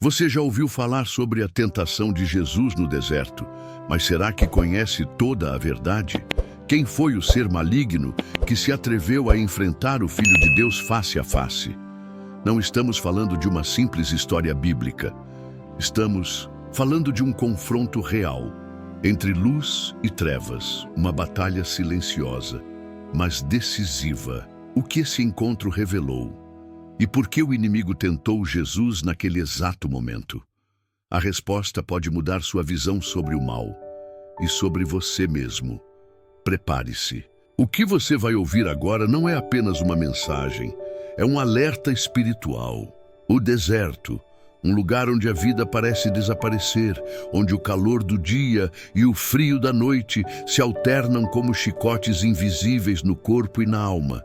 Você já ouviu falar sobre a tentação de Jesus no deserto, mas será que conhece toda a verdade? Quem foi o ser maligno que se atreveu a enfrentar o Filho de Deus face a face? Não estamos falando de uma simples história bíblica. Estamos falando de um confronto real entre luz e trevas, uma batalha silenciosa, mas decisiva. O que esse encontro revelou? E por que o inimigo tentou Jesus naquele exato momento? A resposta pode mudar sua visão sobre o mal e sobre você mesmo. Prepare-se. O que você vai ouvir agora não é apenas uma mensagem, é um alerta espiritual. O deserto, um lugar onde a vida parece desaparecer, onde o calor do dia e o frio da noite se alternam como chicotes invisíveis no corpo e na alma.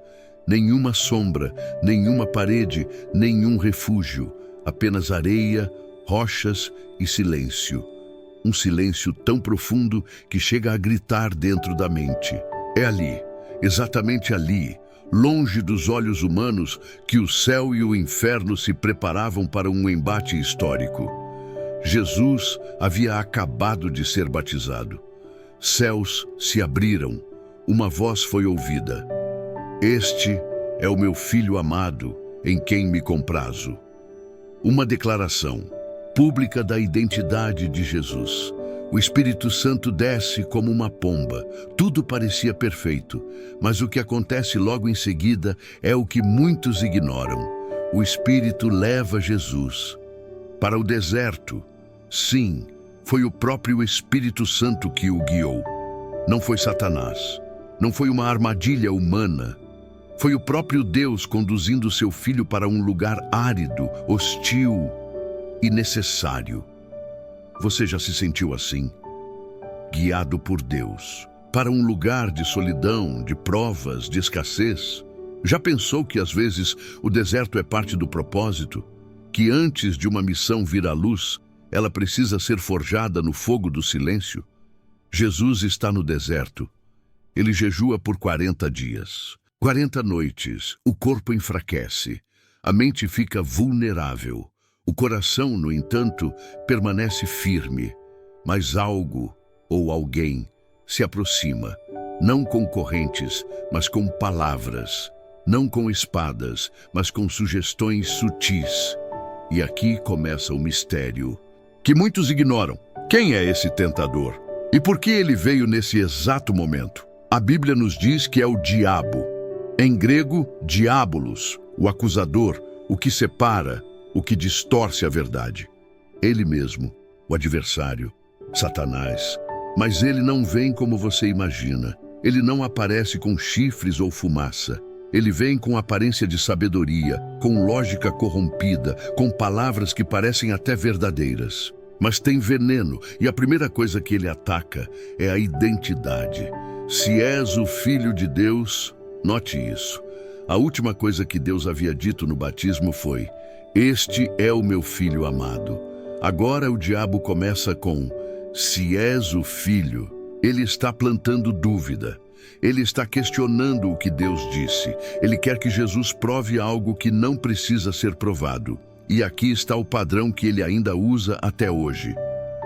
Nenhuma sombra, nenhuma parede, nenhum refúgio, apenas areia, rochas e silêncio. Um silêncio tão profundo que chega a gritar dentro da mente. É ali, exatamente ali, longe dos olhos humanos, que o céu e o inferno se preparavam para um embate histórico. Jesus havia acabado de ser batizado. Céus se abriram, uma voz foi ouvida. Este é o meu filho amado, em quem me comprazo. Uma declaração pública da identidade de Jesus. O Espírito Santo desce como uma pomba. Tudo parecia perfeito, mas o que acontece logo em seguida é o que muitos ignoram. O Espírito leva Jesus para o deserto. Sim, foi o próprio Espírito Santo que o guiou. Não foi Satanás, não foi uma armadilha humana. Foi o próprio Deus conduzindo seu filho para um lugar árido, hostil e necessário. Você já se sentiu assim? Guiado por Deus, para um lugar de solidão, de provas, de escassez? Já pensou que às vezes o deserto é parte do propósito? Que antes de uma missão vir à luz, ela precisa ser forjada no fogo do silêncio? Jesus está no deserto. Ele jejua por 40 dias. 40 noites, o corpo enfraquece, a mente fica vulnerável. O coração, no entanto, permanece firme, mas algo ou alguém se aproxima, não com correntes, mas com palavras, não com espadas, mas com sugestões sutis. E aqui começa o mistério, que muitos ignoram. Quem é esse tentador? E por que ele veio nesse exato momento? A Bíblia nos diz que é o diabo. Em grego, diabolos, o acusador, o que separa, o que distorce a verdade. Ele mesmo, o adversário, Satanás. Mas ele não vem como você imagina. Ele não aparece com chifres ou fumaça. Ele vem com aparência de sabedoria, com lógica corrompida, com palavras que parecem até verdadeiras. Mas tem veneno, e a primeira coisa que ele ataca é a identidade. Se és o Filho de Deus, note isso. A última coisa que Deus havia dito no batismo foi: este é o meu filho amado. Agora o diabo começa com: se és o filho. Ele está plantando dúvida. Ele está questionando o que Deus disse. Ele quer que Jesus prove algo que não precisa ser provado. E aqui está o padrão que ele ainda usa até hoje.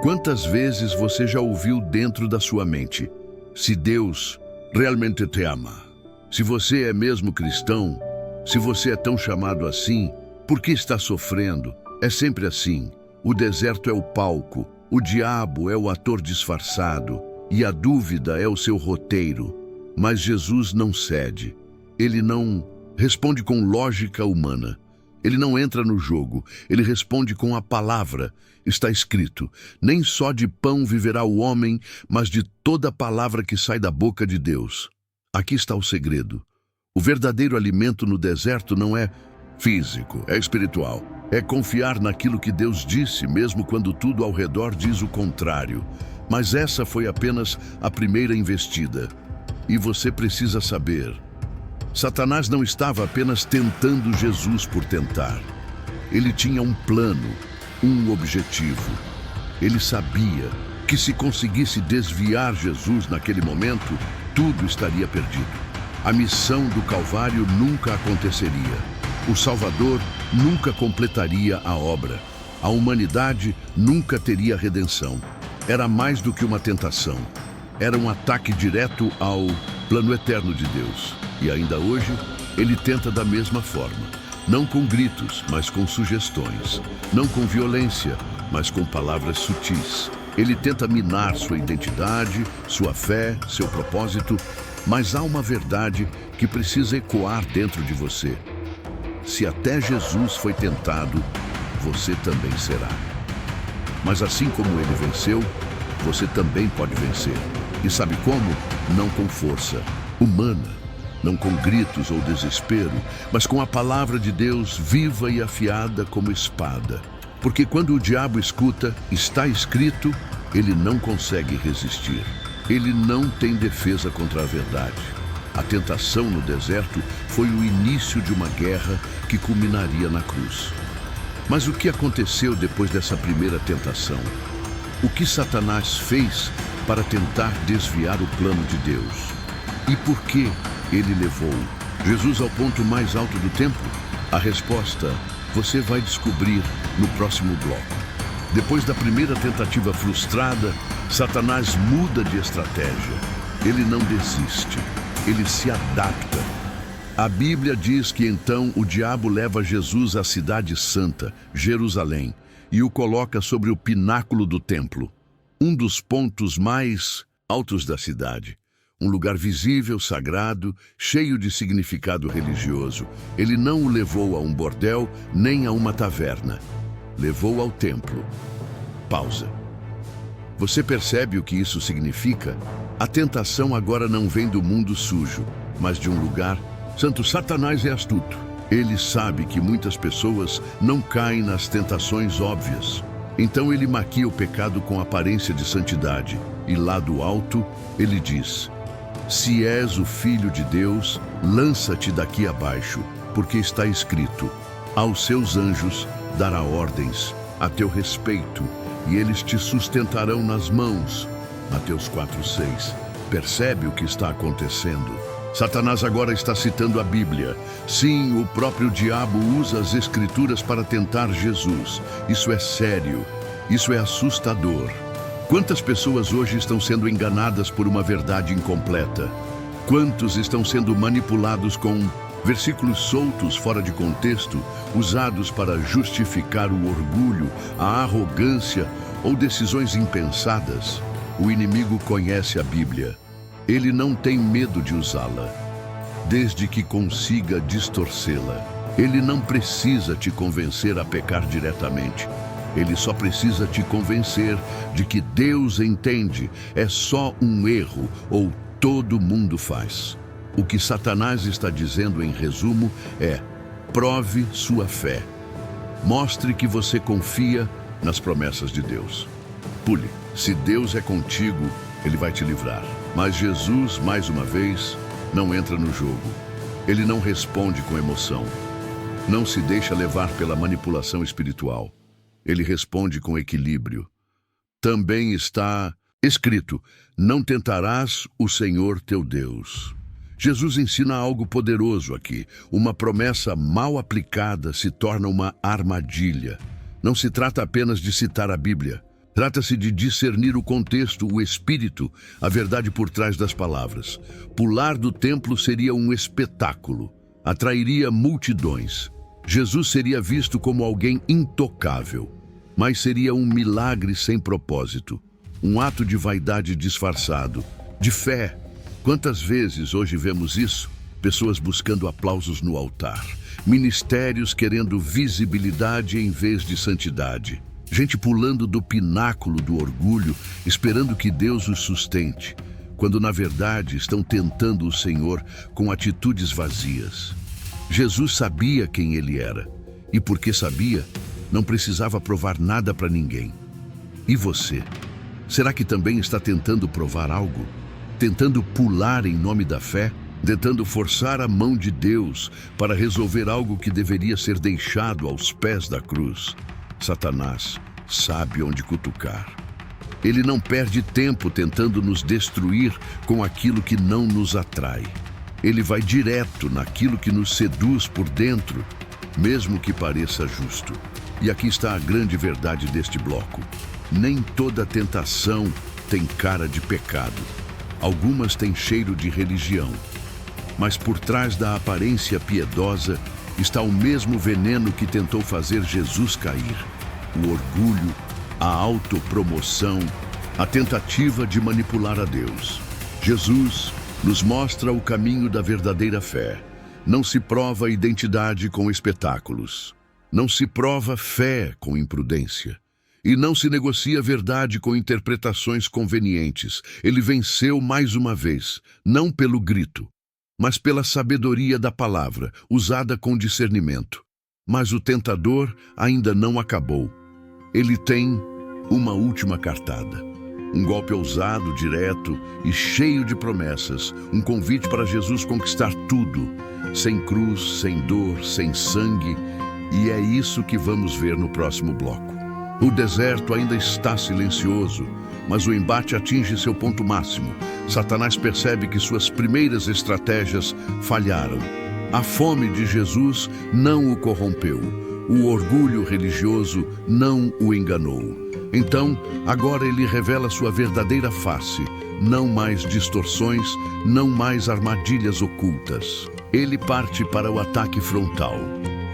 Quantas vezes você já ouviu dentro da sua mente: se Deus realmente te ama? Se você é mesmo cristão, se você é tão chamado assim, por que está sofrendo? É sempre assim. O deserto é o palco, o diabo é o ator disfarçado e a dúvida é o seu roteiro. Mas Jesus não cede. Ele não responde com lógica humana. Ele não entra no jogo. Ele responde com a palavra. Está escrito: nem só de pão viverá o homem, mas de toda palavra que sai da boca de Deus. Aqui está o segredo. O verdadeiro alimento no deserto não é físico, é espiritual. É confiar naquilo que Deus disse, mesmo quando tudo ao redor diz o contrário. Mas essa foi apenas a primeira investida. E você precisa saber: Satanás não estava apenas tentando Jesus por tentar. Ele tinha um plano, um objetivo. Ele sabia que se conseguisse desviar Jesus naquele momento, tudo estaria perdido. A missão do Calvário nunca aconteceria. O Salvador nunca completaria a obra. a humanidade nunca teria redenção. Era mais do que uma tentação. Era um ataque direto ao plano eterno de Deus. E ainda hoje, ele tenta da mesma forma. Não com gritos, mas com sugestões. Não com violência, mas com palavras sutis. Ele tenta minar sua identidade, sua fé, seu propósito, mas há uma verdade que precisa ecoar dentro de você. Se até Jesus foi tentado, você também será. Mas assim como ele venceu, você também pode vencer. E sabe como? Não com força humana, não com gritos ou desespero, mas com a palavra de Deus viva e afiada como espada. Porque quando o diabo escuta, está escrito, ele não consegue resistir. Ele não tem defesa contra a verdade. A tentação no deserto foi o início de uma guerra que culminaria na cruz. Mas o que aconteceu depois dessa primeira tentação? O que Satanás fez para tentar desviar o plano de Deus? E por que ele levou Jesus ao ponto mais alto do templo? A resposta você vai descobrir no próximo bloco. Depois da primeira tentativa frustrada, Satanás muda de estratégia. Ele não desiste, ele se adapta. A Bíblia diz que então o diabo leva Jesus à cidade santa, Jerusalém, e o coloca sobre o pináculo do templo, um dos pontos mais altos da cidade. Um lugar visível, sagrado, cheio de significado religioso. Ele não o levou a um bordel, nem a uma taverna. Levou ao templo. Pausa. Você percebe o que isso significa? A tentação agora não vem do mundo sujo, mas de um lugar santo. Satanás é astuto. Ele sabe que muitas pessoas não caem nas tentações óbvias. Então ele maquia o pecado com aparência de santidade. E lá do alto, ele diz: se és o Filho de Deus, lança-te daqui abaixo, porque está escrito: aos seus anjos dará ordens a teu respeito, e eles te sustentarão nas mãos. Mateus 4:6. Percebe o que está acontecendo? Satanás agora está citando a Bíblia. Sim, o próprio diabo usa as Escrituras para tentar Jesus. Isso é sério. Isso é assustador. Quantas pessoas hoje estão sendo enganadas por uma verdade incompleta? Quantos estão sendo manipulados com versículos soltos fora de contexto, usados para justificar o orgulho, a arrogância ou decisões impensadas? O inimigo conhece a Bíblia. Ele não tem medo de usá-la, desde que consiga distorcê-la. Ele não precisa te convencer a pecar diretamente. Ele só precisa te convencer de que Deus entende, é só um erro ou todo mundo faz. O que Satanás está dizendo em resumo é: prove sua fé. Mostre que você confia nas promessas de Deus. Pule. Se Deus é contigo, Ele vai te livrar. Mas Jesus, mais uma vez, não entra no jogo. Ele não responde com emoção. Não se deixa levar pela manipulação espiritual. Ele responde com equilíbrio. Também está escrito: não tentarás o Senhor teu Deus. Jesus ensina algo poderoso aqui. Uma promessa mal aplicada se torna uma armadilha. Não se trata apenas de citar a Bíblia. Trata-se de discernir o contexto, o espírito, a verdade por trás das palavras. Pular do templo seria um espetáculo. Atrairia multidões. Jesus seria visto como alguém intocável, mas seria um milagre sem propósito, um ato de vaidade disfarçado, de fé. Quantas vezes hoje vemos isso? Pessoas buscando aplausos no altar, ministérios querendo visibilidade em vez de santidade, gente pulando do pináculo do orgulho, esperando que Deus os sustente, quando na verdade estão tentando o Senhor com atitudes vazias. Jesus sabia quem ele era, e porque sabia, não precisava provar nada para ninguém. E você? Será que também está tentando provar algo? Tentando pular em nome da fé? Tentando forçar a mão de Deus para resolver algo que deveria ser deixado aos pés da cruz? Satanás sabe onde cutucar. Ele não perde tempo tentando nos destruir com aquilo que não nos atrai. Ele vai direto naquilo que nos seduz por dentro, mesmo que pareça justo. E aqui está a grande verdade deste bloco. Nem toda tentação tem cara de pecado. Algumas têm cheiro de religião. Mas por trás da aparência piedosa está o mesmo veneno que tentou fazer Jesus cair. O orgulho, a autopromoção, a tentativa de manipular a Deus. Jesus nos mostra o caminho da verdadeira fé. Não se prova identidade com espetáculos. Não se prova fé com imprudência. E não se negocia verdade com interpretações convenientes. Ele venceu mais uma vez, não pelo grito, mas pela sabedoria da palavra, usada com discernimento. Mas o tentador ainda não acabou. Ele tem uma última cartada. Um golpe ousado, direto e cheio de promessas. Um convite para Jesus conquistar tudo, sem cruz, sem dor, sem sangue. E é isso que vamos ver no próximo bloco. O deserto ainda está silencioso, mas o embate atinge seu ponto máximo. Satanás percebe que suas primeiras estratégias falharam. A fome de Jesus não o corrompeu. O orgulho religioso não o enganou. Então, agora ele revela sua verdadeira face. Não mais distorções, não mais armadilhas ocultas. Ele parte para o ataque frontal.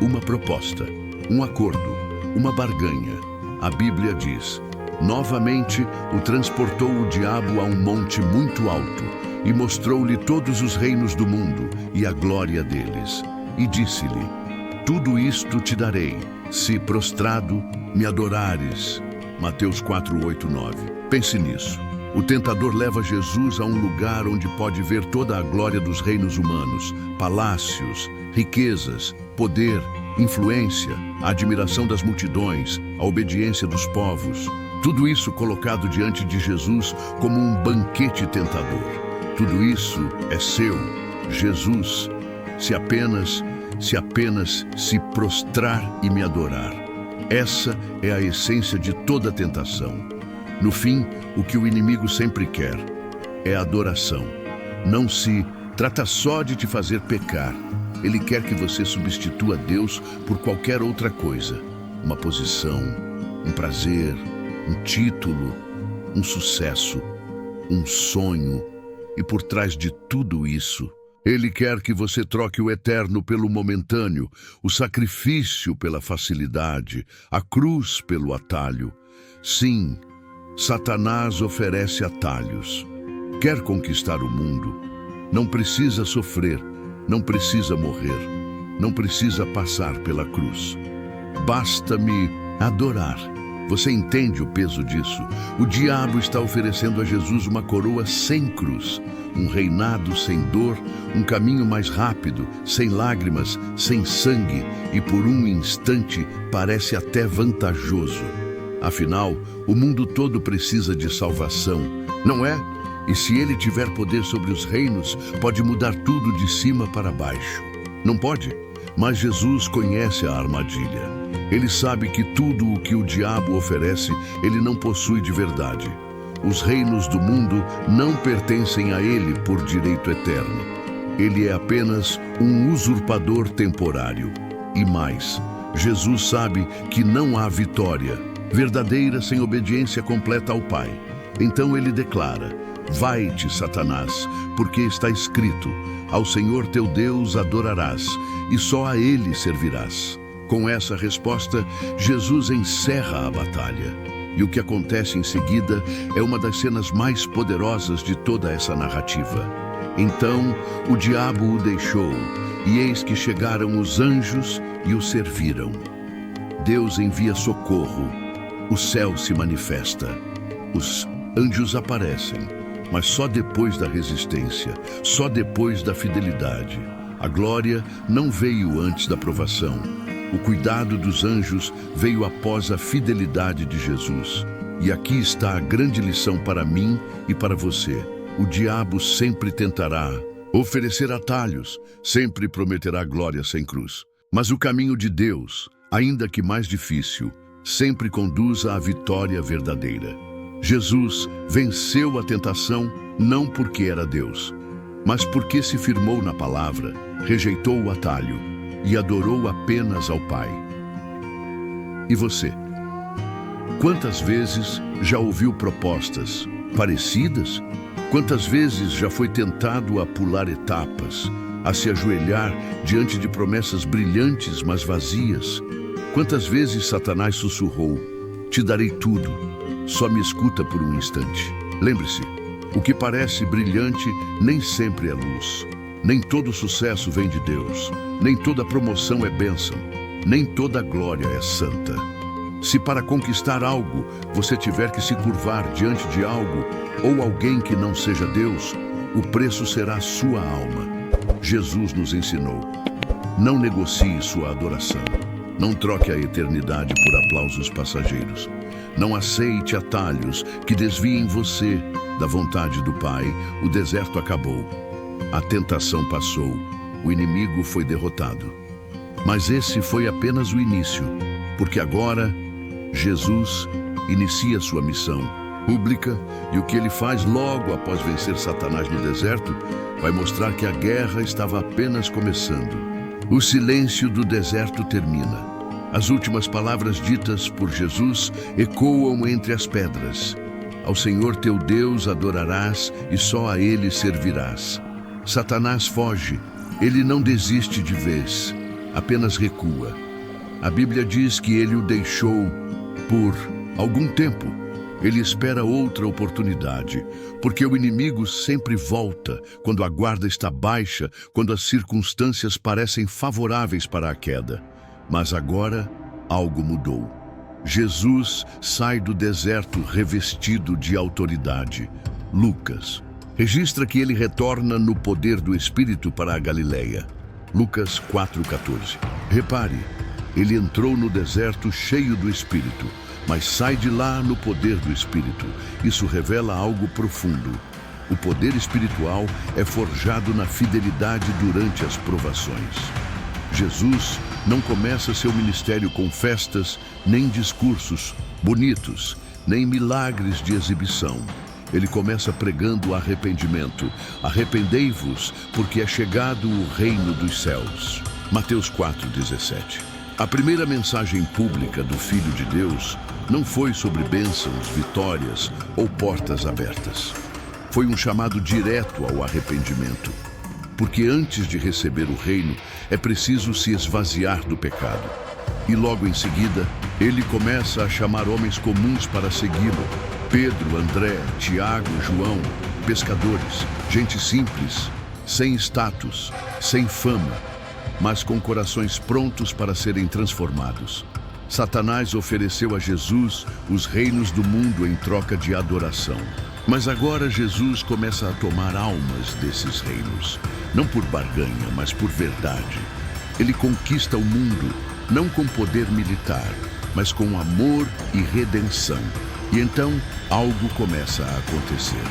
Uma proposta, um acordo, uma barganha. A Bíblia diz: novamente o transportou o diabo a um monte muito alto e mostrou-lhe todos os reinos do mundo e a glória deles. E disse-lhe: tudo isto te darei, se prostrado me adorares. Mateus 4, 8, 9. Pense nisso. O tentador leva Jesus a um lugar onde pode ver toda a glória dos reinos humanos, palácios, riquezas, poder, influência, a admiração das multidões, a obediência dos povos. Tudo isso colocado diante de Jesus como um banquete tentador. Tudo isso é seu, Jesus, se apenas se prostrar e me adorar. Essa é a essência de toda tentação. No fim, o que o inimigo sempre quer é adoração. Não se trata só de te fazer pecar. Ele quer que você substitua Deus por qualquer outra coisa. Uma posição, um prazer, um título, um sucesso, um sonho. E por trás de tudo isso, ele quer que você troque o eterno pelo momentâneo, o sacrifício pela facilidade, a cruz pelo atalho. Sim, Satanás oferece atalhos. Quer conquistar o mundo. Não precisa sofrer, não precisa morrer, não precisa passar pela cruz. Basta me adorar. Você entende o peso disso? O diabo está oferecendo a Jesus uma coroa sem cruz, um reinado sem dor, um caminho mais rápido, sem lágrimas, sem sangue, e por um instante parece até vantajoso. Afinal, o mundo todo precisa de salvação, não é? E se ele tiver poder sobre os reinos, pode mudar tudo de cima para baixo. Não pode? Mas Jesus conhece a armadilha. Ele sabe que tudo o que o diabo oferece, ele não possui de verdade. Os reinos do mundo não pertencem a ele por direito eterno. Ele é apenas um usurpador temporário. E mais, Jesus sabe que não há vitória verdadeira sem obediência completa ao Pai. Então ele declara: vai-te, Satanás, porque está escrito: ao Senhor teu Deus adorarás, e só a Ele servirás. Com essa resposta, Jesus encerra a batalha. E o que acontece em seguida é uma das cenas mais poderosas de toda essa narrativa. Então, o diabo o deixou, e eis que chegaram os anjos e o serviram. Deus envia socorro, o céu se manifesta, os anjos aparecem, mas só depois da resistência, só depois da fidelidade. A glória não veio antes da provação. O cuidado dos anjos veio após a fidelidade de Jesus. E aqui está a grande lição para mim e para você. O diabo sempre tentará oferecer atalhos, sempre prometerá glória sem cruz. Mas o caminho de Deus, ainda que mais difícil, sempre conduz à vitória verdadeira. Jesus venceu a tentação não porque era Deus, mas porque se firmou na palavra, rejeitou o atalho e adorou apenas ao Pai. E você? Quantas vezes já ouviu propostas parecidas? Quantas vezes já foi tentado a pular etapas, a se ajoelhar diante de promessas brilhantes, mas vazias? Quantas vezes Satanás sussurrou: te darei tudo, só me escuta por um instante. Lembre-se, o que parece brilhante nem sempre é luz. Nem todo sucesso vem de Deus, nem toda promoção é bênção, nem toda glória é santa. Se para conquistar algo você tiver que se curvar diante de algo ou alguém que não seja Deus, o preço será sua alma. Jesus nos ensinou: não negocie sua adoração. Não troque a eternidade por aplausos passageiros. Não aceite atalhos que desviem você da vontade do Pai. O deserto acabou. A tentação passou. O inimigo foi derrotado. Mas esse foi apenas o início, porque agora Jesus inicia sua missão pública, e o que ele faz logo após vencer Satanás no deserto vai mostrar que a guerra estava apenas começando. O silêncio do deserto termina. As últimas palavras ditas por Jesus ecoam entre as pedras. Ao Senhor teu Deus adorarás e só a Ele servirás. Satanás foge. Ele não desiste de vez, apenas recua. A Bíblia diz que ele o deixou por algum tempo. Ele espera outra oportunidade, porque o inimigo sempre volta quando a guarda está baixa, quando as circunstâncias parecem favoráveis para a queda. Mas agora, algo mudou. Jesus sai do deserto revestido de autoridade. Lucas registra que ele retorna no poder do Espírito para a Galileia. Lucas 4,14. Repare, ele entrou no deserto cheio do Espírito, mas sai de lá no poder do Espírito. Isso revela algo profundo. O poder espiritual é forjado na fidelidade durante as provações. Jesus não começa seu ministério com festas, nem discursos bonitos, nem milagres de exibição. Ele começa pregando arrependimento. Arrependei-vos, porque é chegado o reino dos céus. Mateus 4,17. A primeira mensagem pública do Filho de Deus não foi sobre bênçãos, vitórias ou portas abertas. Foi um chamado direto ao arrependimento. Porque antes de receber o reino, é preciso se esvaziar do pecado. E logo em seguida, ele começa a chamar homens comuns para segui-lo. Pedro, André, Tiago, João, pescadores, gente simples, sem status, sem fama, mas com corações prontos para serem transformados. Satanás ofereceu a Jesus os reinos do mundo em troca de adoração. Mas agora Jesus começa a tomar almas desses reinos, não por barganha, mas por verdade. Ele conquista o mundo, não com poder militar, mas com amor e redenção. E então, algo começa a acontecer.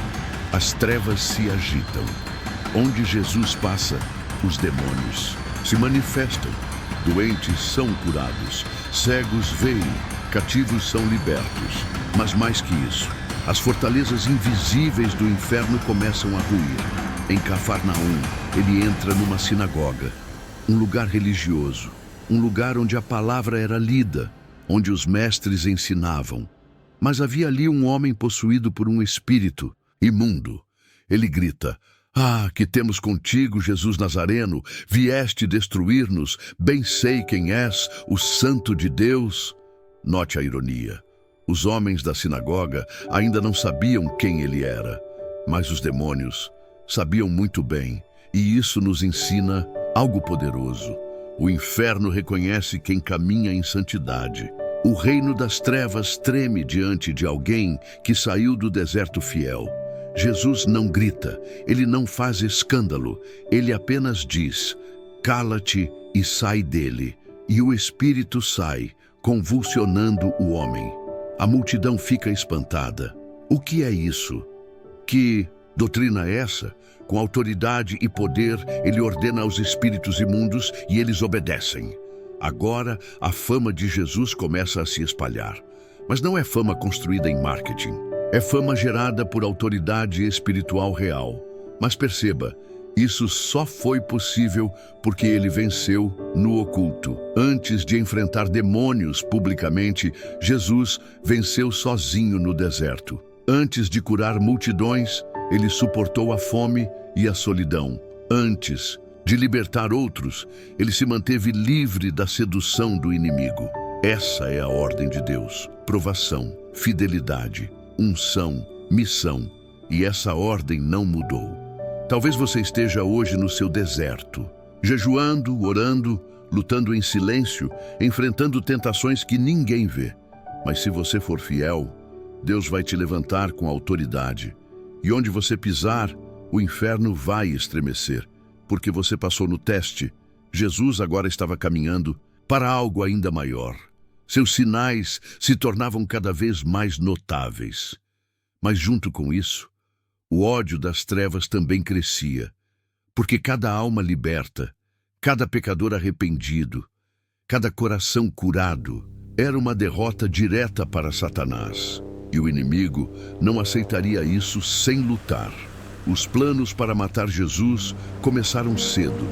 As trevas se agitam. Onde Jesus passa, os demônios se manifestam. Doentes são curados, cegos veem, cativos são libertos. Mas mais que isso, as fortalezas invisíveis do inferno começam a ruir. Em Cafarnaum, ele entra numa sinagoga, um lugar religioso, um lugar onde a palavra era lida, onde os mestres ensinavam. Mas havia ali um homem possuído por um espírito imundo. Ele grita: "Ah, que temos contigo, Jesus Nazareno? Vieste destruir-nos? Bem sei quem és, o Santo de Deus." Note a ironia. Os homens da sinagoga ainda não sabiam quem ele era, mas os demônios sabiam muito bem, e isso nos ensina algo poderoso. O inferno reconhece quem caminha em santidade. O reino das trevas treme diante de alguém que saiu do deserto fiel. Jesus não grita, ele não faz escândalo, ele apenas diz: "Cala-te e sai dele." E o espírito sai, convulsionando o homem. A multidão fica espantada. O que é isso? Que doutrina é essa? Com autoridade e poder, ele ordena aos espíritos imundos e eles obedecem. Agora, a fama de Jesus começa a se espalhar. Mas não é fama construída em marketing. É fama gerada por autoridade espiritual real. Mas perceba, Isso só foi possível porque ele venceu no oculto. Antes de enfrentar demônios publicamente, Jesus venceu sozinho no deserto. Antes de curar multidões, ele suportou a fome e a solidão. Antes de libertar outros, ele se manteve livre da sedução do inimigo. Essa é a ordem de Deus: provação, fidelidade, unção, missão. E essa ordem não mudou. Talvez você esteja hoje no seu deserto, jejuando, orando, lutando em silêncio, enfrentando tentações que ninguém vê. Mas se você for fiel, Deus vai te levantar com autoridade. E onde você pisar, o inferno vai estremecer, porque você passou no teste. Jesus agora estava caminhando para algo ainda maior. Seus sinais se tornavam cada vez mais notáveis. Mas junto com isso, o ódio das trevas também crescia, porque cada alma liberta, cada pecador arrependido, cada coração curado, era uma derrota direta para Satanás. E o inimigo não aceitaria isso sem lutar. Os planos para matar Jesus começaram cedo,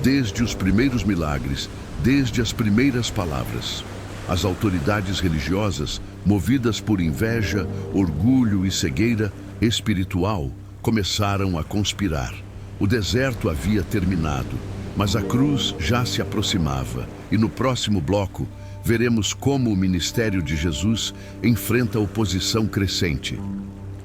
desde os primeiros milagres, desde as primeiras palavras. As autoridades religiosas, movidas por inveja, orgulho e cegueira espiritual, começaram a conspirar. O deserto havia terminado, mas a cruz já se aproximava. E no próximo bloco, veremos como o ministério de Jesus enfrenta oposição crescente.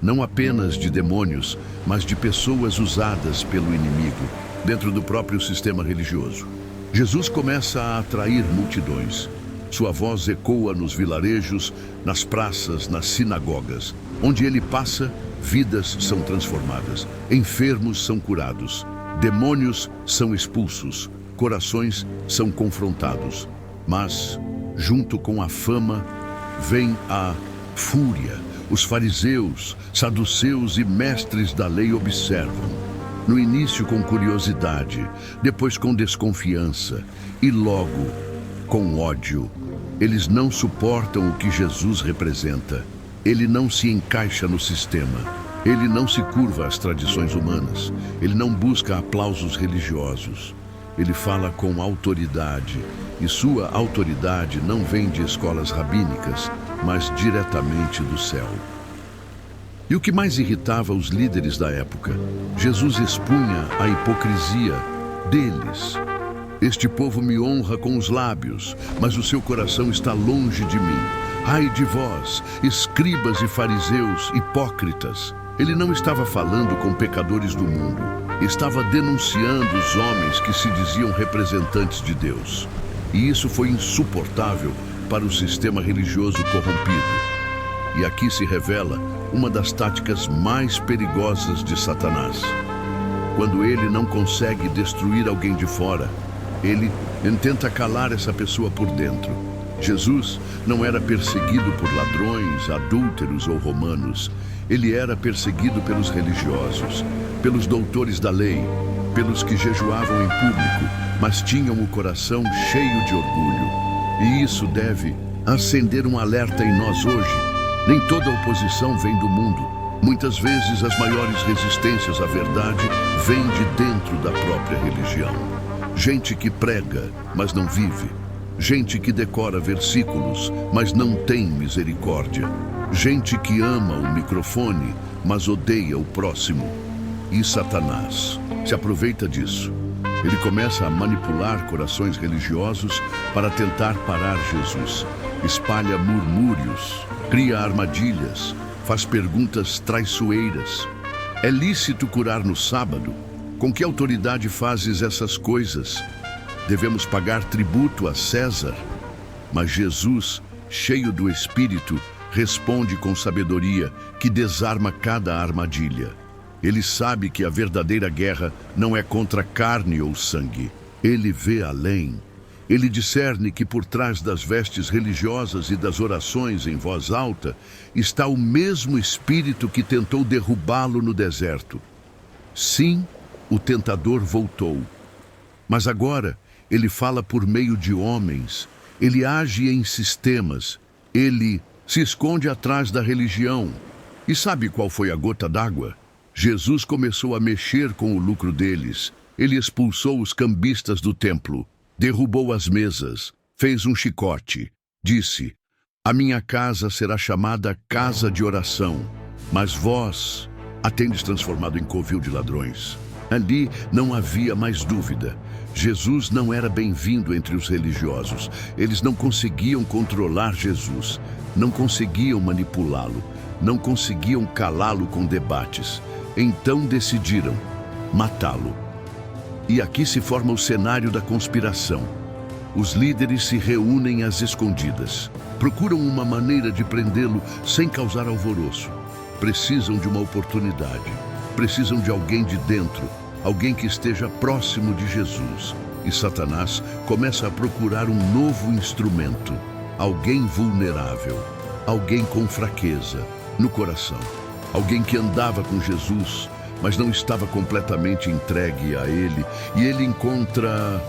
Não apenas de demônios, mas de pessoas usadas pelo inimigo, dentro do próprio sistema religioso. Jesus começa a atrair multidões. Sua voz ecoa nos vilarejos, nas praças, nas sinagogas. Onde ele passa, vidas são transformadas, enfermos são curados, demônios são expulsos, corações são confrontados. Mas, junto com a fama, vem a fúria. Os fariseus, saduceus e mestres da lei observam. No início com curiosidade, depois com desconfiança e logo com ódio. Eles não suportam o que Jesus representa. Ele não se encaixa no sistema. Ele não se curva às tradições humanas. Ele não busca aplausos religiosos. Ele fala com autoridade. E sua autoridade não vem de escolas rabínicas, mas diretamente do céu. E o que mais irritava os líderes da época? Jesus expunha a hipocrisia deles. Este povo me honra com os lábios, mas o seu coração está longe de mim. Ai de vós, escribas e fariseus, hipócritas. Ele não estava falando com pecadores do mundo. Estava denunciando os homens que se diziam representantes de Deus. E isso foi insuportável para o sistema religioso corrompido. E aqui se revela uma das táticas mais perigosas de Satanás. Quando ele não consegue destruir alguém de fora, ele tenta calar essa pessoa por dentro. Jesus não era perseguido por ladrões, adúlteros ou romanos. Ele era perseguido pelos religiosos, pelos doutores da lei, pelos que jejuavam em público, mas tinham o coração cheio de orgulho. E isso deve acender um alerta em nós hoje. Nem toda oposição vem do mundo. Muitas vezes as maiores resistências à verdade vêm de dentro da própria religião. Gente que prega, mas não vive. Gente que decora versículos, mas não tem misericórdia. Gente que ama o microfone, mas odeia o próximo. E Satanás se aproveita disso. Ele começa a manipular corações religiosos para tentar parar Jesus. Espalha murmúrios, cria armadilhas, faz perguntas traiçoeiras. É lícito curar no sábado? Com que autoridade fazes essas coisas? Devemos pagar tributo a César? Mas Jesus, cheio do Espírito, responde com sabedoria que desarma cada armadilha. Ele sabe que a verdadeira guerra não é contra carne ou sangue. Ele vê além. Ele discerne que por trás das vestes religiosas e das orações em voz alta está o mesmo espírito que tentou derrubá-lo no deserto. Sim, o tentador voltou. Mas agora ele fala por meio de homens. Ele age em sistemas. Ele se esconde atrás da religião. E sabe qual foi a gota d'água? Jesus começou a mexer com o lucro deles. Ele expulsou os cambistas do templo, derrubou as mesas, fez um chicote. Disse: "A minha casa será chamada casa de oração, mas vós a tendes transformado em covil de ladrões." Ali não havia mais dúvida. Jesus não era bem-vindo entre os religiosos. Eles não conseguiam controlar Jesus, não conseguiam manipulá-lo, não conseguiam calá-lo com debates. Então decidiram matá-lo. E aqui se forma o cenário da conspiração. Os líderes se reúnem às escondidas. Procuram uma maneira de prendê-lo sem causar alvoroço. Precisam de uma oportunidade. Precisam de alguém de dentro, alguém que esteja próximo de Jesus. E Satanás começa a procurar um novo instrumento. Alguém vulnerável, alguém com fraqueza no coração. Alguém que andava com Jesus, mas não estava completamente entregue a ele. E ele encontra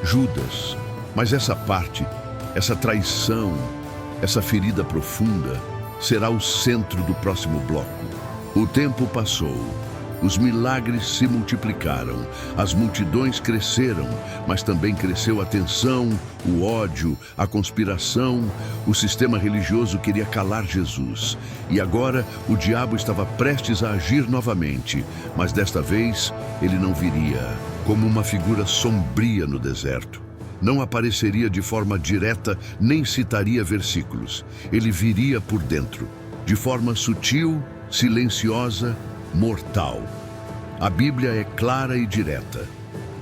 Judas. Mas essa parte, essa traição, essa ferida profunda, será o centro do próximo bloco. O tempo passou, os milagres se multiplicaram, as multidões cresceram, mas também cresceu a tensão, o ódio, a conspiração. O sistema religioso queria calar Jesus. E agora o diabo estava prestes a agir novamente, mas desta vez ele não viria como uma figura sombria no deserto. Não apareceria de forma direta, nem citaria versículos. Ele viria por dentro, de forma sutil, silenciosa, mortal. A Bíblia é clara e direta.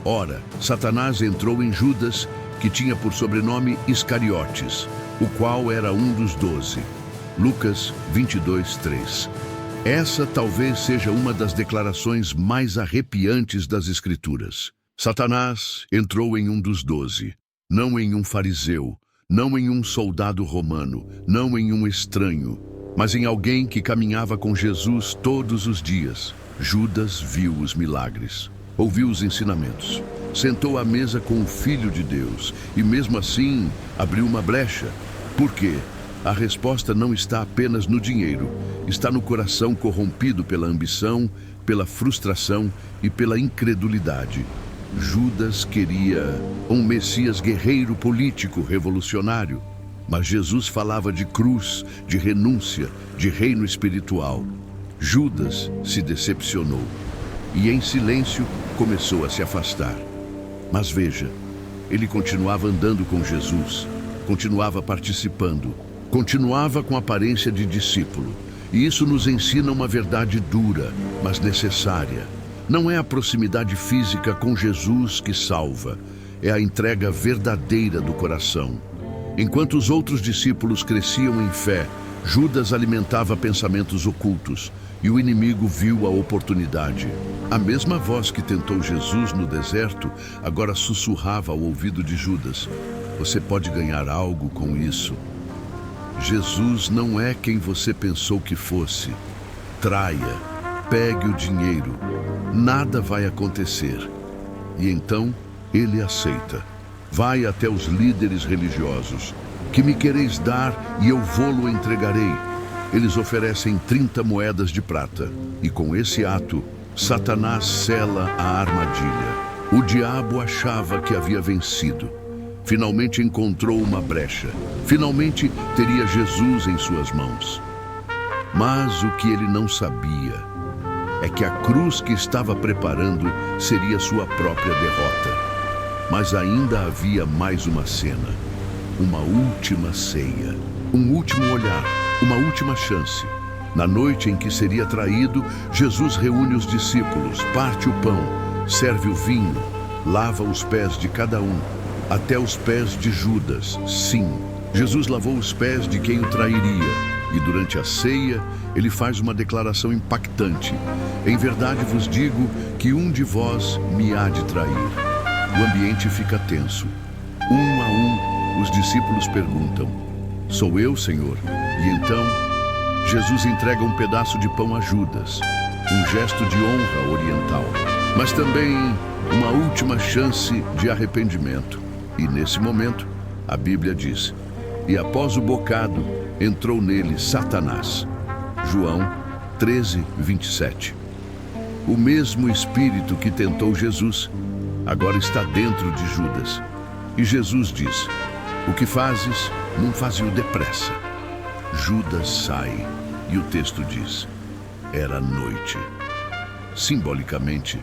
Ora, Satanás entrou em Judas, que tinha por sobrenome Iscariotes, o qual era um dos 12. Lucas 22:3. Essa talvez seja uma das declarações mais arrepiantes das Escrituras. Satanás entrou em um dos 12, não em um fariseu, não em um soldado romano, não em um estranho, mas em alguém que caminhava com Jesus todos os dias. Judas viu os milagres, ouviu os ensinamentos, sentou à mesa com o Filho de Deus e mesmo assim abriu uma brecha. Por quê? A resposta não está apenas no dinheiro, está no coração corrompido pela ambição, pela frustração e pela incredulidade. Judas queria um Messias guerreiro, político, revolucionário. Mas Jesus falava de cruz, de renúncia, de reino espiritual. Judas se decepcionou e, em silêncio, começou a se afastar. Mas veja, ele continuava andando com Jesus, continuava participando, continuava com aparência de discípulo. E isso nos ensina uma verdade dura, mas necessária. Não é a proximidade física com Jesus que salva, é a entrega verdadeira do coração. Enquanto os outros discípulos cresciam em fé, Judas alimentava pensamentos ocultos e o inimigo viu a oportunidade. A mesma voz que tentou Jesus no deserto agora sussurrava ao ouvido de Judas: "Você pode ganhar algo com isso." Jesus não é quem você pensou que fosse. Traia, pegue o dinheiro, nada vai acontecer. E então ele aceita. Vai até os líderes religiosos. "Que me quereis dar e eu vô-lo entregarei." Eles oferecem 30 moedas de prata. E com esse ato, Satanás sela a armadilha. O diabo achava que havia vencido. Finalmente encontrou uma brecha. Finalmente teria Jesus em suas mãos. Mas o que ele não sabia é que a cruz que estava preparando seria sua própria derrota. Mas ainda havia mais uma cena, uma última ceia, um último olhar, uma última chance. Na noite em que seria traído, Jesus reúne os discípulos, parte o pão, serve o vinho, lava os pés de cada um, até os pés de Judas. Sim, Jesus lavou os pés de quem o trairia. E durante a ceia, ele faz uma declaração impactante: "Em verdade vos digo que um de vós me há de trair." O ambiente fica tenso. Um a um, os discípulos perguntam: "Sou eu, Senhor?" E então, Jesus entrega um pedaço de pão a Judas, um gesto de honra oriental, mas também uma última chance de arrependimento. E nesse momento, a Bíblia diz: "E após o bocado, entrou nele Satanás." João 13:27. O mesmo espírito que tentou Jesus agora está dentro de Judas. E Jesus diz: o que fazes, não faze-o depressa. Judas sai e o texto diz: era noite. Simbolicamente,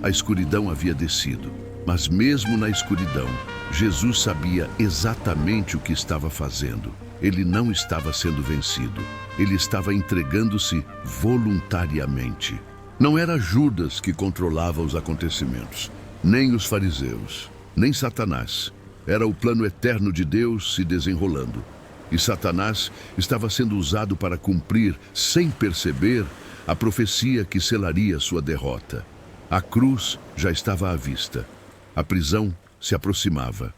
a escuridão havia descido, mas mesmo na escuridão, Jesus sabia exatamente o que estava fazendo. Ele não estava sendo vencido, ele estava entregando-se voluntariamente. Não era Judas que controlava os acontecimentos, nem os fariseus, nem Satanás. Era o plano eterno de Deus se desenrolando. E Satanás estava sendo usado para cumprir, sem perceber, a profecia que selaria sua derrota. A cruz já estava à vista. A prisão se aproximava.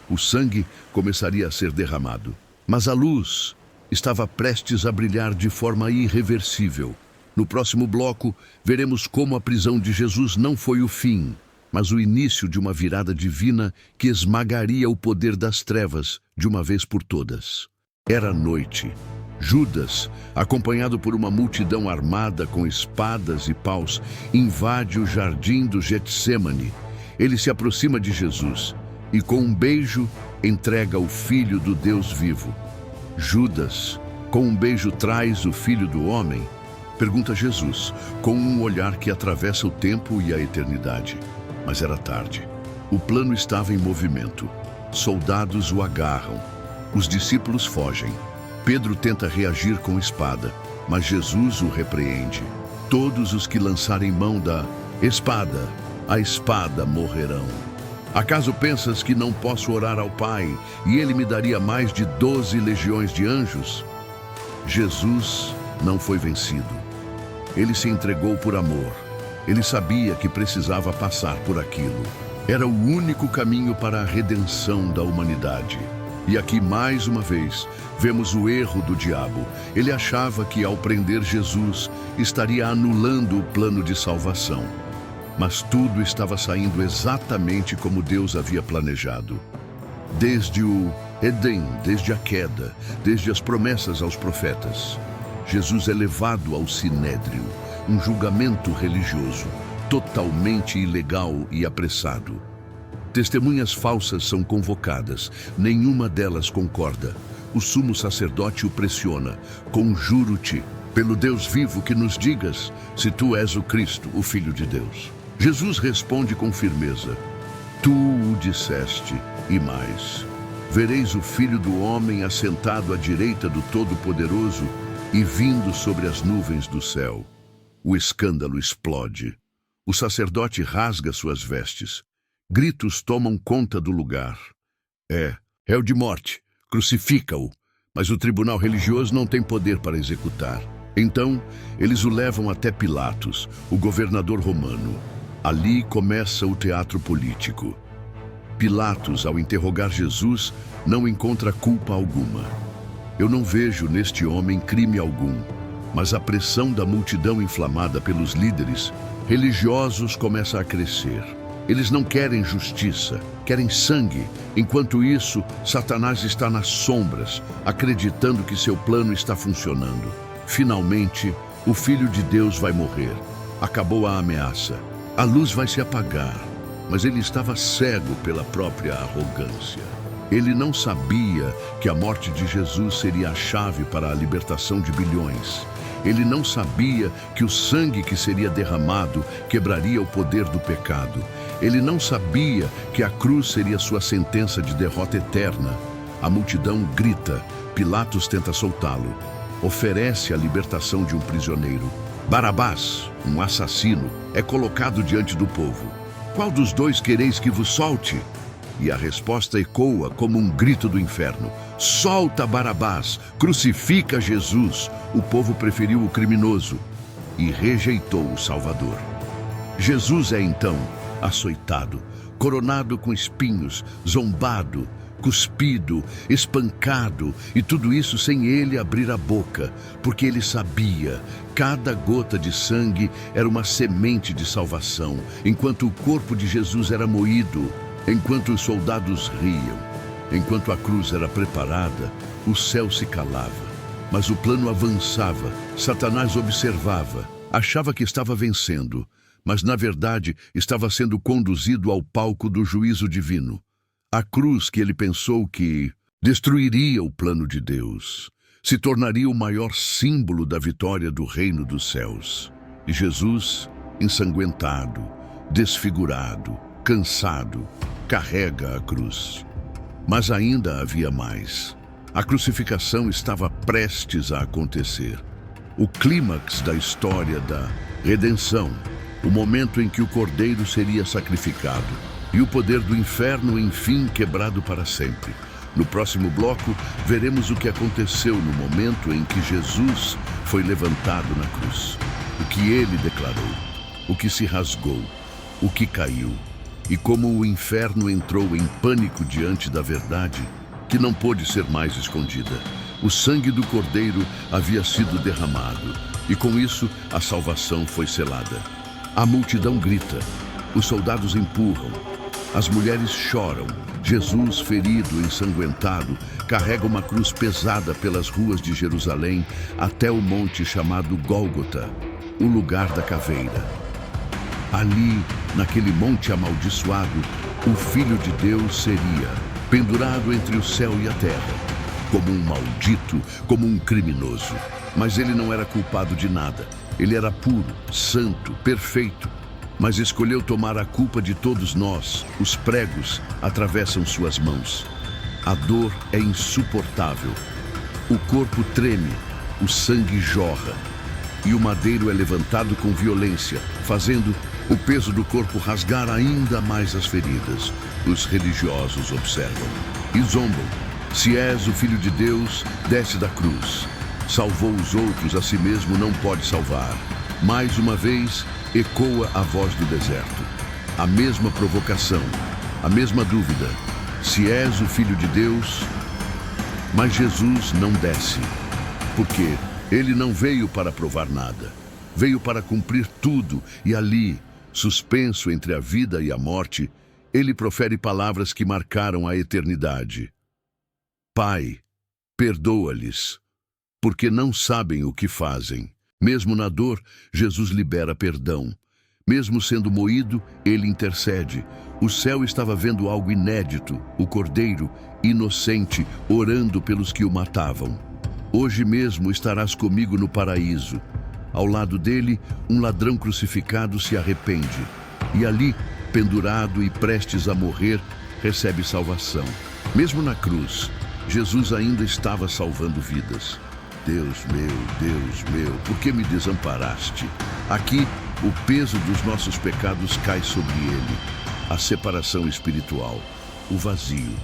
O sangue começaria a ser derramado. Mas a luz estava prestes a brilhar de forma irreversível. No próximo bloco, veremos como a prisão de Jesus não foi o fim, mas o início de uma virada divina que esmagaria o poder das trevas de uma vez por todas. Era noite. Judas, acompanhado por uma multidão armada com espadas e paus, invade o jardim do Getsêmani. Ele se aproxima de Jesus e, com um beijo, entrega o Filho do Deus vivo. Judas, com um beijo, traz o Filho do Homem? Pergunta Jesus, com um olhar que atravessa o tempo e a eternidade. Mas era tarde. O plano estava em movimento. Soldados o agarram. Os discípulos fogem. Pedro tenta reagir com espada, mas Jesus o repreende. Todos os que lançarem mão da espada, a espada morrerão. Acaso pensas que não posso orar ao Pai e Ele me daria mais de 12 legiões de anjos? Jesus não foi vencido. Ele se entregou por amor. Ele sabia que precisava passar por aquilo. Era o único caminho para a redenção da humanidade. E aqui, mais uma vez, vemos o erro do diabo. Ele achava que, ao prender Jesus, estaria anulando o plano de salvação. Mas tudo estava saindo exatamente como Deus havia planejado. Desde o Éden, desde a queda, desde as promessas aos profetas, Jesus é levado ao Sinédrio, um julgamento religioso, totalmente ilegal e apressado. Testemunhas falsas são convocadas, nenhuma delas concorda. O sumo sacerdote o pressiona: conjuro-te, pelo Deus vivo, que nos digas se tu és o Cristo, o Filho de Deus. Jesus responde com firmeza: tu o disseste, e mais. Vereis o Filho do Homem assentado à direita do Todo-Poderoso e vindo sobre as nuvens do céu. O escândalo explode. O sacerdote rasga suas vestes. Gritos tomam conta do lugar. É réu de morte, crucifica-o. Mas o tribunal religioso não tem poder para executar. Então, eles o levam até Pilatos, o governador romano. Ali começa o teatro político. Pilatos, ao interrogar Jesus, não encontra culpa alguma. Eu não vejo neste homem crime algum, mas a pressão da multidão inflamada pelos líderes religiosos começa a crescer. Eles não querem justiça, querem sangue. Enquanto isso, Satanás está nas sombras, acreditando que seu plano está funcionando. Finalmente, o Filho de Deus vai morrer. Acabou a ameaça. A luz vai se apagar, mas ele estava cego pela própria arrogância. Ele não sabia que a morte de Jesus seria a chave para a libertação de bilhões. Ele não sabia que o sangue que seria derramado quebraria o poder do pecado. Ele não sabia que a cruz seria sua sentença de derrota eterna. A multidão grita. Pilatos tenta soltá-lo. Oferece a libertação de um prisioneiro. Barabás, um assassino, é colocado diante do povo. Qual dos dois quereis que vos solte? E a resposta ecoa como um grito do inferno: solta Barabás, crucifica Jesus. O povo preferiu o criminoso e rejeitou o Salvador. Jesus é então açoitado, coronado com espinhos, zombado, cuspido, espancado, e tudo isso sem ele abrir a boca, porque ele sabia, cada gota de sangue era uma semente de salvação, enquanto o corpo de Jesus era moído, enquanto os soldados riam, enquanto a cruz era preparada, o céu se calava. Mas o plano avançava, Satanás observava, Achava que estava vencendo, mas na verdade estava sendo conduzido ao palco do juízo divino. A cruz que ele pensou que destruiria o plano de Deus, se tornaria o maior símbolo da vitória do reino dos céus. E Jesus, ensanguentado, desfigurado, cansado, carrega a cruz. Mas ainda havia mais. A crucificação estava prestes a acontecer. O clímax da história da redenção, o momento em que o Cordeiro seria sacrificado e o poder do inferno, enfim, quebrado para sempre. No próximo bloco, veremos o que aconteceu no momento em que Jesus foi levantado na cruz. O que ele declarou, o que se rasgou, o que caiu, e como o inferno entrou em pânico diante da verdade, que não pôde ser mais escondida. O sangue do Cordeiro havia sido derramado, e com isso a salvação foi selada. A multidão grita, os soldados empurram, as mulheres choram. Jesus, ferido, ensanguentado, carrega uma cruz pesada pelas ruas de Jerusalém até o monte chamado Gólgota, o lugar da caveira. Ali, naquele monte amaldiçoado, o Filho de Deus seria pendurado entre o céu e a terra, como um maldito, como um criminoso. Mas ele não era culpado de nada. Ele era puro, santo, perfeito. Mas escolheu tomar a culpa de todos nós. Os pregos atravessam suas mãos. A dor é insuportável. O corpo treme, o sangue jorra. E o madeiro é levantado com violência, fazendo o peso do corpo rasgar ainda mais as feridas. Os religiosos observam e zombam. Se és o Filho de Deus, desce da cruz. Salvou os outros, a si mesmo não pode salvar. Mais uma vez, ecoa a voz do deserto. A mesma provocação, a mesma dúvida. Se és o Filho de Deus, mas Jesus não desce. Porque ele não veio para provar nada. Veio para cumprir tudo e ali, suspenso entre a vida e a morte, ele profere palavras que marcaram a eternidade. Pai, perdoa-lhes, porque não sabem o que fazem. Mesmo na dor, Jesus libera perdão. Mesmo sendo moído, ele intercede. O céu estava vendo algo inédito, o Cordeiro, inocente, orando pelos que o matavam. Hoje mesmo estarás comigo no paraíso. Ao lado dele, um ladrão crucificado se arrepende. E ali, pendurado e prestes a morrer, recebe salvação. Mesmo na cruz, Jesus ainda estava salvando vidas. Deus meu, por que me desamparaste? Aqui, o peso dos nossos pecados cai sobre ele. A separação espiritual, o vazio.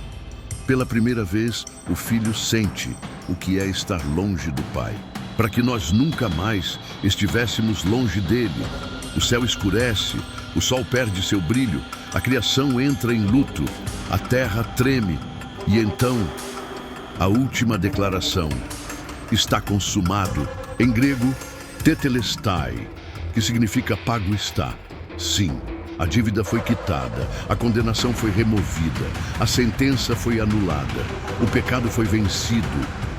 Pela primeira vez, o Filho sente o que é estar longe do Pai, para que nós nunca mais estivéssemos longe dele. O céu escurece, o sol perde seu brilho, a criação entra em luto, a terra treme, e então, a última declaração: está consumado. Em grego, tetelestai, que significa pago está. Sim, a dívida foi quitada, a condenação foi removida, a sentença foi anulada, o pecado foi vencido,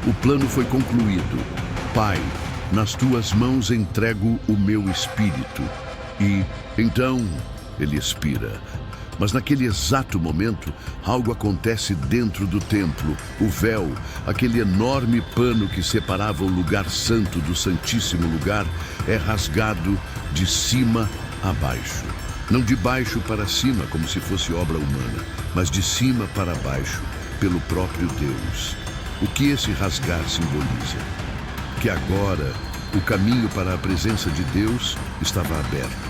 o plano foi concluído. Pai, nas tuas mãos entrego o meu espírito. E então ele expira. Mas naquele exato momento, algo acontece dentro do templo. O véu, aquele enorme pano que separava o lugar santo do santíssimo lugar, é rasgado de cima a baixo. Não de baixo para cima, como se fosse obra humana, mas de cima para baixo, pelo próprio Deus. O que esse rasgar simboliza? Que agora o caminho para a presença de Deus estava aberto.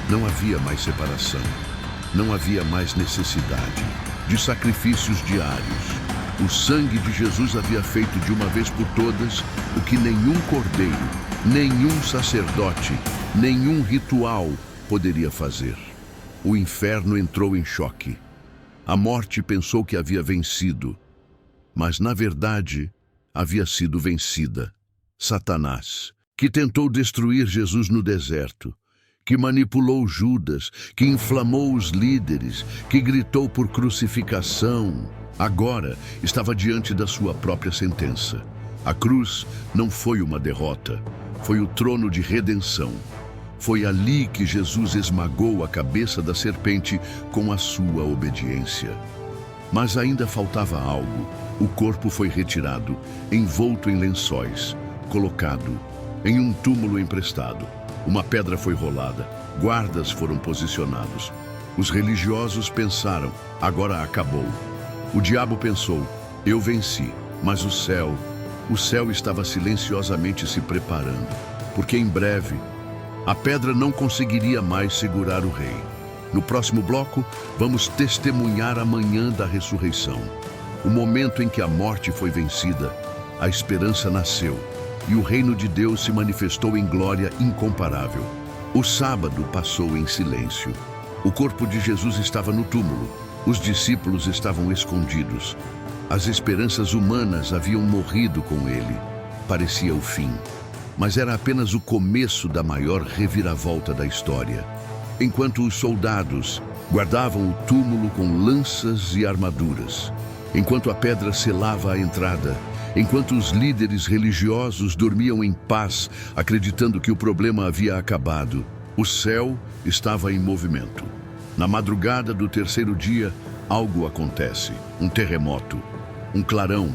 Não havia mais separação. Não havia mais necessidade de sacrifícios diários. O sangue de Jesus havia feito de uma vez por todas o que nenhum cordeiro, nenhum sacerdote, nenhum ritual poderia fazer. O inferno entrou em choque. A morte pensou que havia vencido, mas na verdade havia sido vencida. Satanás, que tentou destruir Jesus no deserto, que manipulou Judas, que inflamou os líderes, que gritou por crucificação, agora estava diante da sua própria sentença. A cruz não foi uma derrota, foi o trono de redenção. Foi ali que Jesus esmagou a cabeça da serpente com a sua obediência. Mas ainda faltava algo. O corpo foi retirado, envolto em lençóis, colocado em um túmulo emprestado. Uma pedra foi rolada, guardas foram posicionados. Os religiosos pensaram, agora acabou. O diabo pensou, eu venci, mas o céu estava silenciosamente se preparando, porque em breve a pedra não conseguiria mais segurar o rei. No próximo bloco, vamos testemunhar a manhã da ressurreição. O momento em que a morte foi vencida, a esperança nasceu e o reino de Deus se manifestou em glória incomparável. O sábado passou em silêncio. O corpo de Jesus estava no túmulo. Os discípulos estavam escondidos. As esperanças humanas haviam morrido com ele. Parecia o fim, mas era apenas o começo da maior reviravolta da história. Enquanto os soldados guardavam o túmulo com lanças e armaduras, enquanto a pedra selava a entrada, enquanto os líderes religiosos dormiam em paz, acreditando que o problema havia acabado, o céu estava em movimento. Na madrugada do terceiro dia, algo acontece. Um terremoto, um clarão,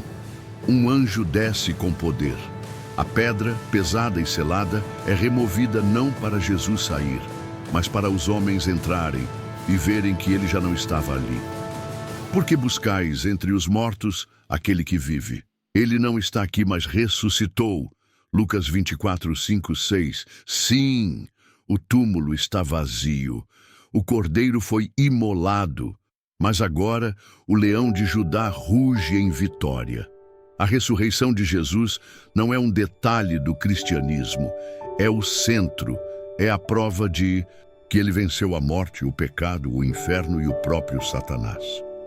um anjo desce com poder. A pedra, pesada e selada, é removida não para Jesus sair, mas para os homens entrarem e verem que ele já não estava ali. Por que buscais entre os mortos aquele que vive? Ele não está aqui, mas ressuscitou. Lucas 24, 5, 6. Sim, o túmulo está vazio. O cordeiro foi imolado, mas agora o leão de Judá ruge em vitória. A ressurreição de Jesus não é um detalhe do cristianismo, é o centro, é a prova de que ele venceu a morte, o pecado, o inferno e o próprio Satanás.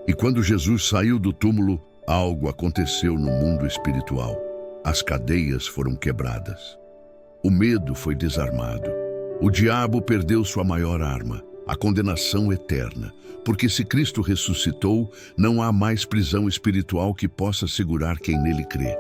E quando Jesus saiu do túmulo, algo aconteceu no mundo espiritual. As cadeias foram quebradas. O medo foi desarmado. O diabo perdeu sua maior arma, a condenação eterna, porque se Cristo ressuscitou, não há mais prisão espiritual que possa segurar quem nele crê.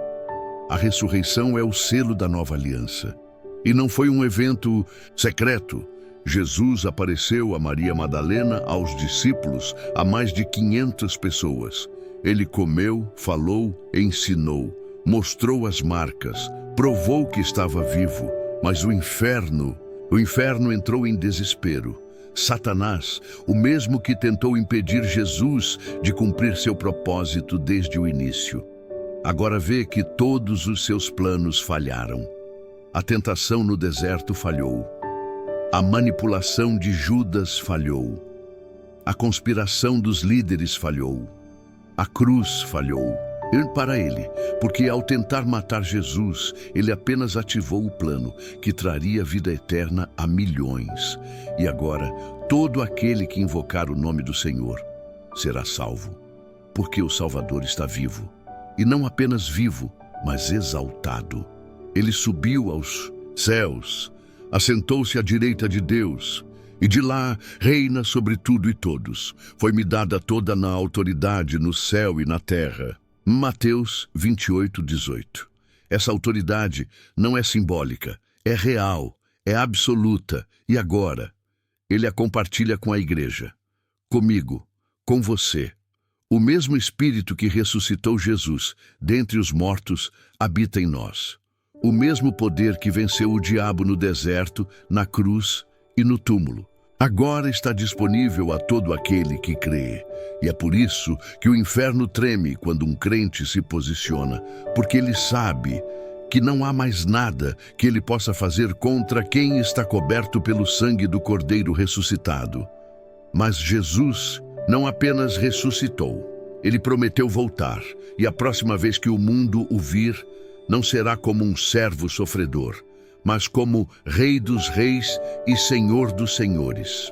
A ressurreição é o selo da nova aliança. E não foi um evento secreto. Jesus apareceu a Maria Madalena, aos discípulos, a mais de 500 pessoas. Ele comeu, falou, ensinou, mostrou as marcas, provou que estava vivo, mas o inferno entrou em desespero. Satanás, o mesmo que tentou impedir Jesus de cumprir seu propósito desde o início, agora vê que todos os seus planos falharam. A tentação no deserto falhou. A manipulação de Judas falhou. A conspiração dos líderes falhou. A cruz falhou para ele, porque ao tentar matar Jesus, ele apenas ativou o plano que traria vida eterna a milhões. E agora, todo aquele que invocar o nome do Senhor será salvo, porque o Salvador está vivo. E não apenas vivo, mas exaltado. Ele subiu aos céus, assentou-se à direita de Deus, e de lá reina sobre tudo e todos. Foi-me dada toda a autoridade no céu e na terra. Mateus 28, 18. Essa autoridade não é simbólica, é real, é absoluta. E agora, ele a compartilha com a igreja, comigo, com você. O mesmo Espírito que ressuscitou Jesus dentre os mortos habita em nós. O mesmo poder que venceu o diabo no deserto, na cruz e no túmulo, agora está disponível a todo aquele que crê. E é por isso que o inferno treme quando um crente se posiciona, porque ele sabe que não há mais nada que ele possa fazer contra quem está coberto pelo sangue do Cordeiro ressuscitado. Mas Jesus não apenas ressuscitou, ele prometeu voltar, e a próxima vez que o mundo o vir, não será como um servo sofredor, mas como Rei dos Reis e Senhor dos Senhores.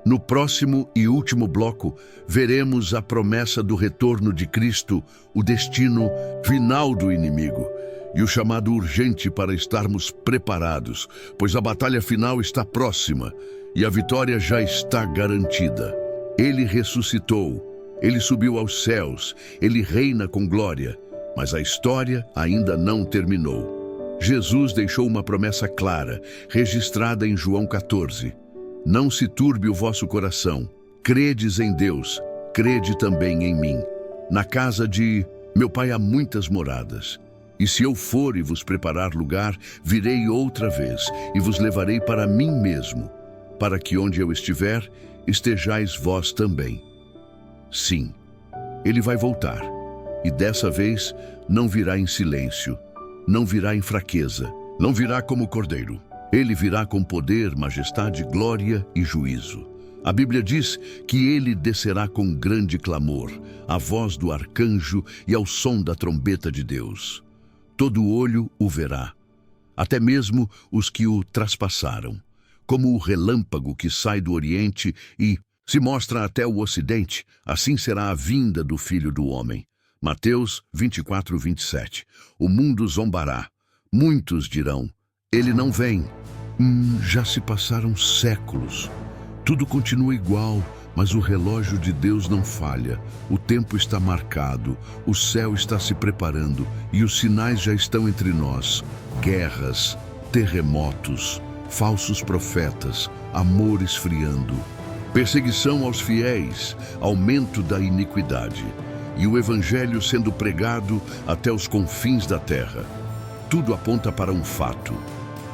No próximo e último bloco, veremos a promessa do retorno de Cristo, o destino final do inimigo e o chamado urgente para estarmos preparados, pois a batalha final está próxima e a vitória já está garantida. Ele ressuscitou, ele subiu aos céus, ele reina com glória, mas a história ainda não terminou. Jesus deixou uma promessa clara, registrada em João 14. Não se turbe o vosso coração. Credes em Deus, crede também em mim. Na casa de meu Pai há muitas moradas. E se eu for e vos preparar lugar, virei outra vez e vos levarei para mim mesmo, para que onde eu estiver, estejais vós também. Sim, ele vai voltar, e dessa vez não virá em silêncio, não virá em fraqueza, não virá como cordeiro. Ele virá com poder, majestade, glória e juízo. A Bíblia diz que ele descerá com grande clamor, a voz do arcanjo e ao som da trombeta de Deus. Todo olho o verá, até mesmo os que o traspassaram. Como o relâmpago que sai do Oriente e se mostra até o Ocidente, assim será a vinda do Filho do Homem. Mateus 24, 27. O mundo zombará. Muitos dirão, ele não vem. Já se passaram séculos. Tudo continua igual, mas o relógio de Deus não falha. O tempo está marcado, o céu está se preparando e os sinais já estão entre nós. Guerras, terremotos, falsos profetas, amor esfriando, perseguição aos fiéis, aumento da iniquidade e o evangelho sendo pregado até os confins da terra. Tudo aponta para um fato.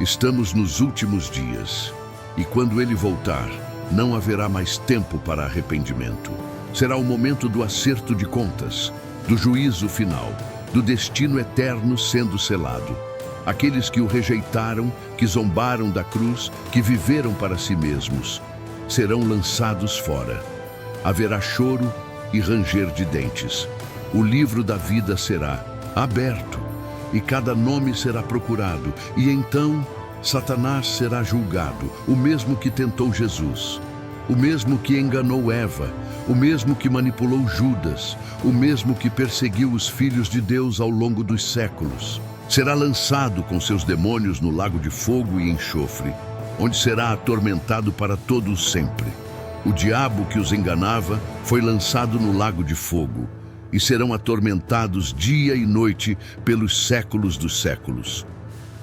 Estamos nos últimos dias e quando ele voltar, não haverá mais tempo para arrependimento. Será o momento do acerto de contas, do juízo final, do destino eterno sendo selado. Aqueles que o rejeitaram, que zombaram da cruz, que viveram para si mesmos, serão lançados fora. Haverá choro e ranger de dentes. O livro da vida será aberto e cada nome será procurado, e então Satanás será julgado, o mesmo que tentou Jesus, o mesmo que enganou Eva, o mesmo que manipulou Judas, o mesmo que perseguiu os filhos de Deus ao longo dos séculos. Será lançado com seus demônios no lago de fogo e enxofre, onde será atormentado para todo sempre. O diabo que os enganava foi lançado no lago de fogo, e serão atormentados dia e noite pelos séculos dos séculos.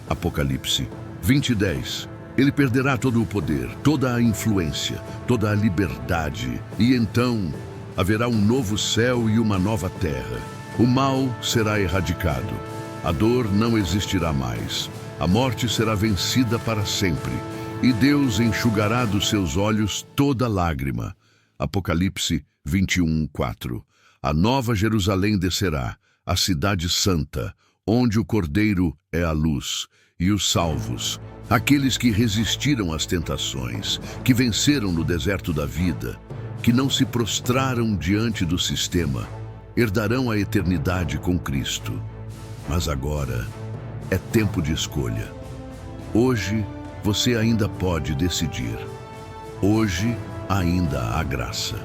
Apocalipse 20:10. Ele perderá todo o poder, toda a influência, toda a liberdade, e então haverá um novo céu e uma nova terra. O mal será erradicado, a dor não existirá mais, a morte será vencida para sempre, e Deus enxugará dos seus olhos toda lágrima. Apocalipse 21:4. A nova Jerusalém descerá, a cidade santa, onde o Cordeiro é a luz, e os salvos, aqueles que resistiram às tentações, que venceram no deserto da vida, que não se prostraram diante do sistema, herdarão a eternidade com Cristo. Mas agora é tempo de escolha. Hoje você ainda pode decidir. Hoje ainda há graça.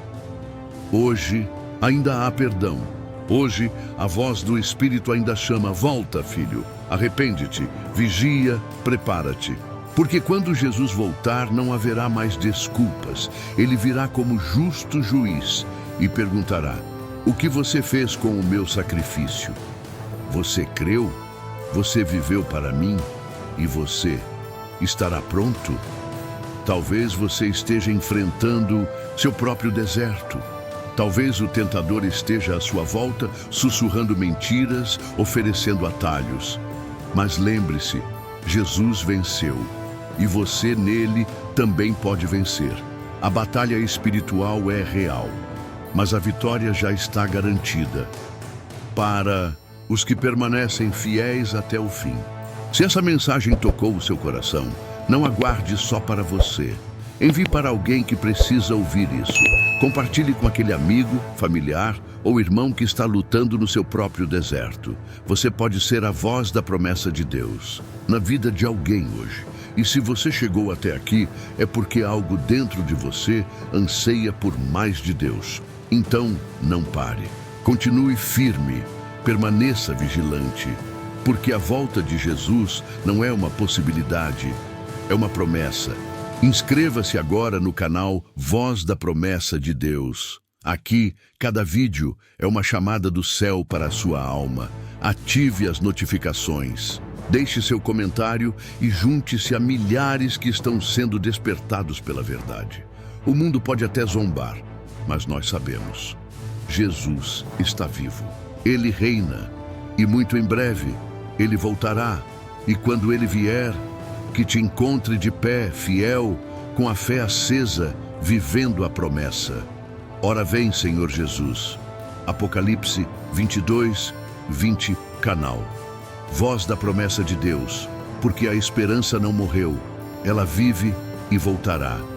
Hoje ainda há perdão. Hoje, a voz do Espírito ainda chama: volta, filho, arrepende-te, vigia, prepara-te. Porque quando Jesus voltar, não haverá mais desculpas. Ele virá como justo juiz e perguntará: o que você fez com o meu sacrifício? Você creu? Você viveu para mim? E você estará pronto? Talvez você esteja enfrentando seu próprio deserto. Talvez o tentador esteja à sua volta, sussurrando mentiras, oferecendo atalhos. Mas lembre-se, Jesus venceu, e você nele também pode vencer. A batalha espiritual é real, mas a vitória já está garantida para os que permanecem fiéis até o fim. Se essa mensagem tocou o seu coração, não aguarde só para você. Envie para alguém que precisa ouvir isso. Compartilhe com aquele amigo, familiar ou irmão que está lutando no seu próprio deserto. Você pode ser a voz da promessa de Deus na vida de alguém hoje. E se você chegou até aqui, é porque algo dentro de você anseia por mais de Deus. Então, não pare. Continue firme. Permaneça vigilante. Porque a volta de Jesus não é uma possibilidade, é uma promessa. Inscreva-se agora no canal Voz da Promessa de Deus. Aqui, cada vídeo é uma chamada do céu para a sua alma. Ative as notificações. Deixe seu comentário e junte-se a milhares que estão sendo despertados pela verdade. O mundo pode até zombar, mas nós sabemos. Jesus está vivo. Ele reina e muito em breve ele voltará. E quando ele vier, que te encontre de pé, fiel, com a fé acesa, vivendo a promessa. Ora vem, Senhor Jesus. Apocalipse 22, 20, canal. Voz da promessa de Deus, porque a esperança não morreu, ela vive e voltará.